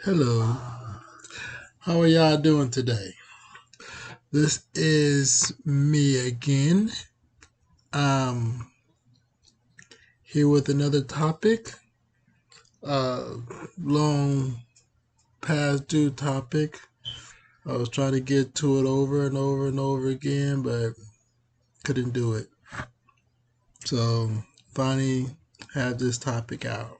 Hello, how are y'all doing today? This is me again. Um, here with another topic, uh, long past due topic. I was trying to get to it over and over and over again, but couldn't do it. So finally, have this topic out.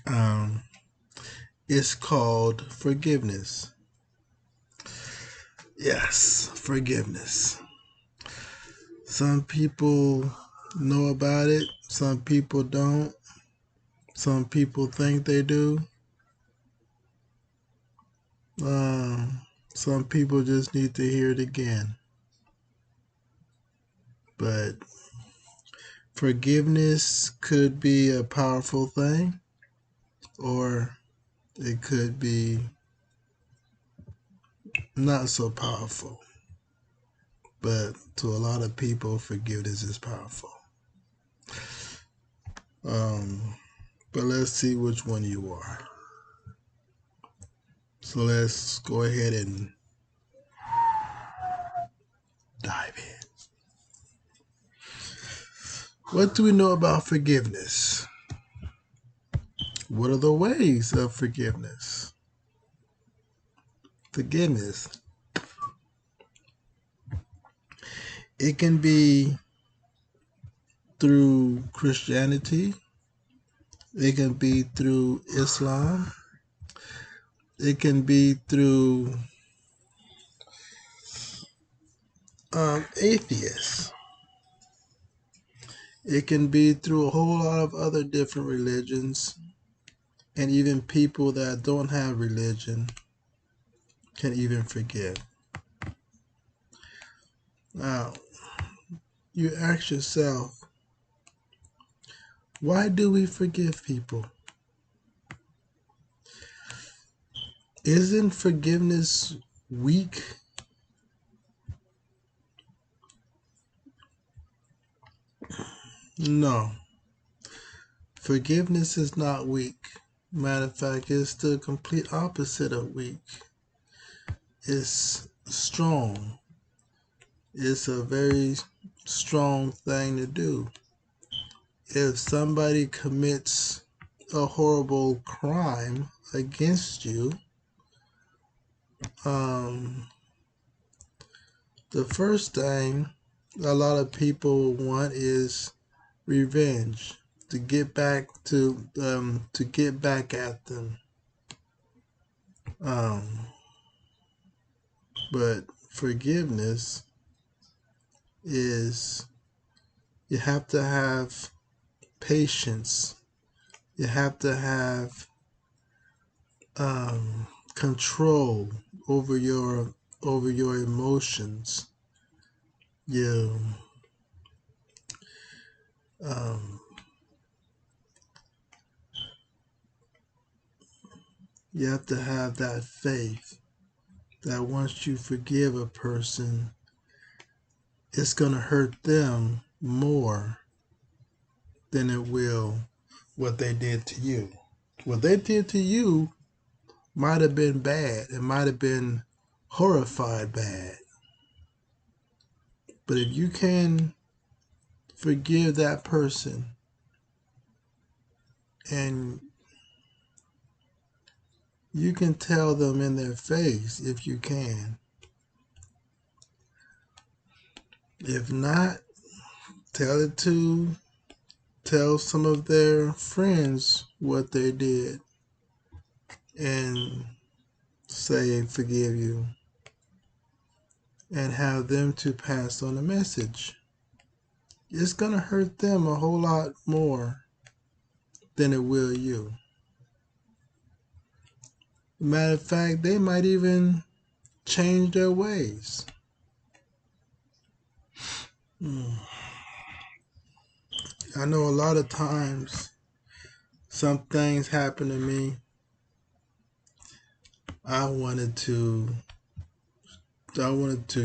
Um, it's called forgiveness. Yes, forgiveness. Some people know about it, some people don't. Some people think they do. Some people just need to hear it again. But forgiveness could be a powerful thing, or it could be not so powerful. But to a lot of people, forgiveness is powerful. Um, but let's see which one you are. So let's go ahead and dive in. What do we know about forgiveness? What are the ways of forgiveness? Forgiveness. It can be through Christianity, it can be through Islam, it can be through atheists, it can be through a whole lot of other different religions, and even people that don't have religion can even forgive. Now, you ask yourself, why do we forgive people? Isn't forgiveness weak? No, forgiveness is not weak. Matter of fact, it's the complete opposite of weak. It's strong. It's a very strong thing to do. If somebody commits a horrible crime against you, um, the first thing a lot of people want is revenge, to get back to get back at them. Um, but forgiveness is, you have to have patience. You have to have control over your emotions. You um, you have to have that faith that once you forgive a person, it's gonna hurt them more than it will what they did to you. What they did to you might have been bad. It might have been horrified bad. But if you can forgive that person and you can tell them in their face if you can. If not, tell some of their friends what they did and say forgive you and have them to pass on the message. It's going to hurt them a whole lot more than it will you. Matter of fact, they might even change their ways. I know a lot of times some things happen to me. I wanted to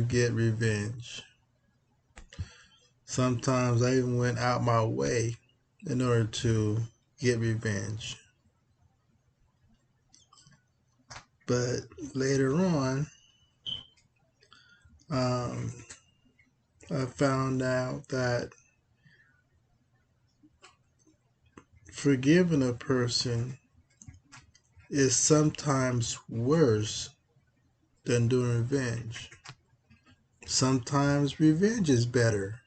get revenge. Sometimes I even went out my way in order to get revenge. But later on, I found out that forgiving a person is sometimes worse than doing revenge. Sometimes revenge is better.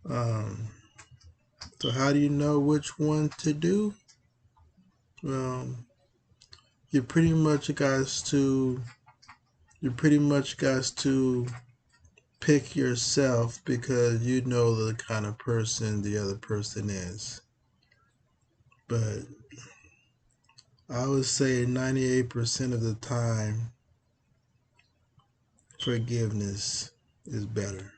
So how do you know which one to do? Well, you pretty much got to pick yourself, because you know the kind of person the other person is. But I would say 98% of the time, forgiveness is better.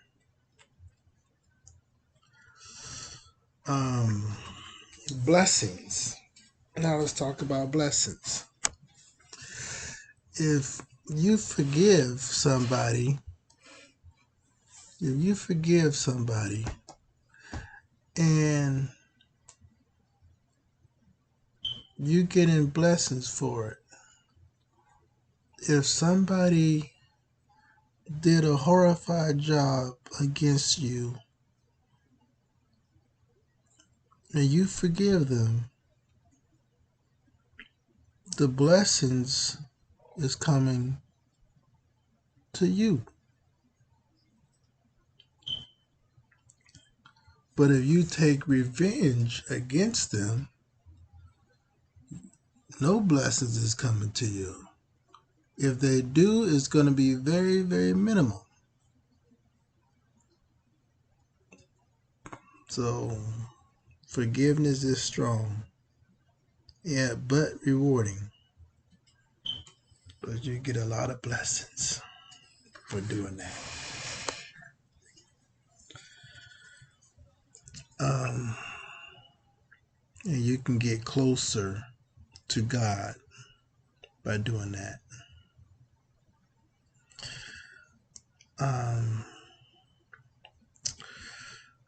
Blessings. Now let's talk about blessings. If you forgive somebody, and you getting blessings for it. If somebody did a horrified job against you and you forgive them, the blessings is coming to you. But if you take revenge against them, no blessings is coming to you. If they do, it's going to be very, very minimal. So forgiveness is strong. Yeah, but rewarding. But you get a lot of blessings for doing that. And you can get closer to God by doing that.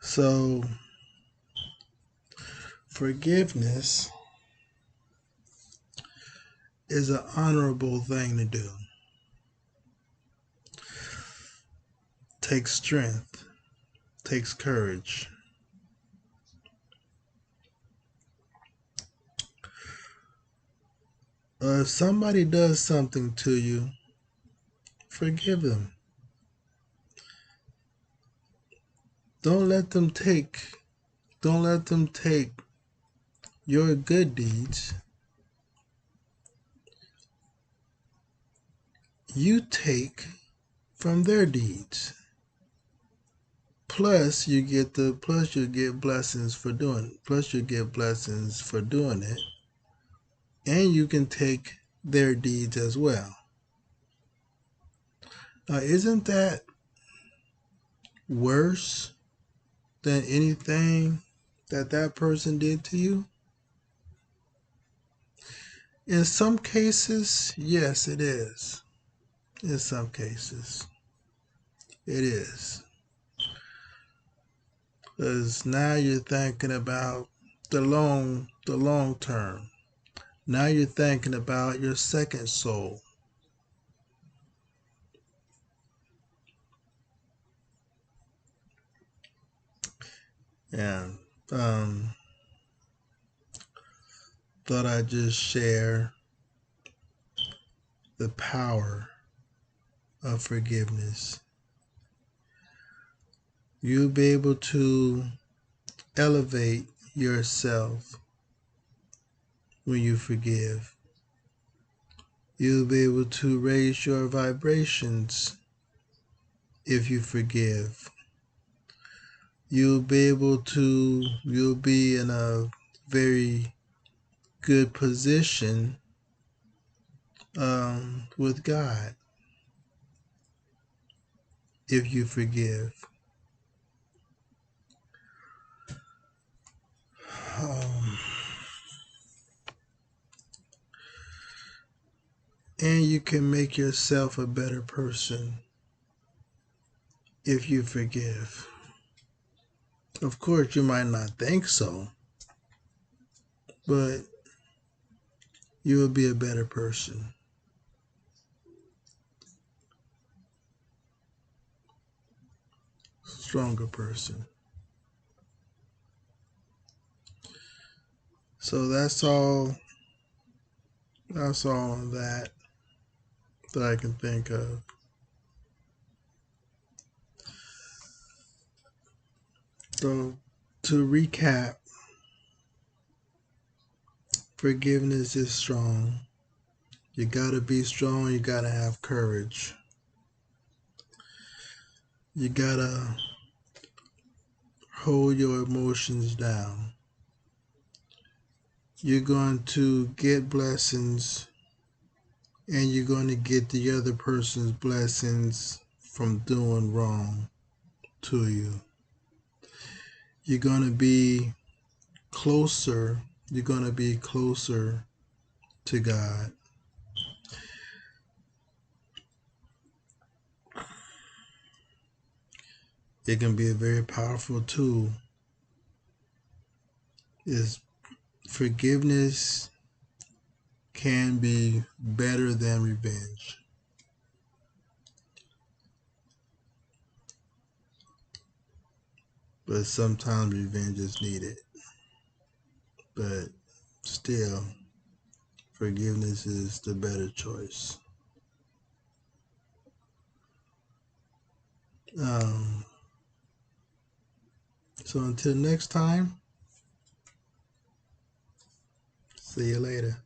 So forgiveness is an honorable thing to do. Takes strength, takes courage. If somebody does something to you, forgive them. Don't let them take your good deeds. You take from their deeds. Plus you get blessings for doing it. And you can take their deeds as well. Now, isn't that worse than anything that person did to you? In some cases, yes, it is. In some cases, it is. Because now you're thinking about the long term. Now you're thinking about your second soul. And thought I'd just share the power of forgiveness. You'll be able to elevate yourself when you forgive. You'll be able to raise your vibrations if you forgive. You'll be in a very good position with God if you forgive. And you can make yourself a better person if you forgive. Of course, you might not think so, but you will be a better person, stronger person. So that's all. That's all that I can think of. So to recap, forgiveness is strong. You gotta be strong. You gotta have courage. You gotta hold your emotions down. You're going to get blessings, and you're going to get the other person's blessings from doing wrong to you. You're going to be closer. You're going to be closer to God. It can be a very powerful tool. Is forgiveness can be better than revenge. But sometimes revenge is needed. But still, forgiveness is the better choice. Um, so until next time, see you later.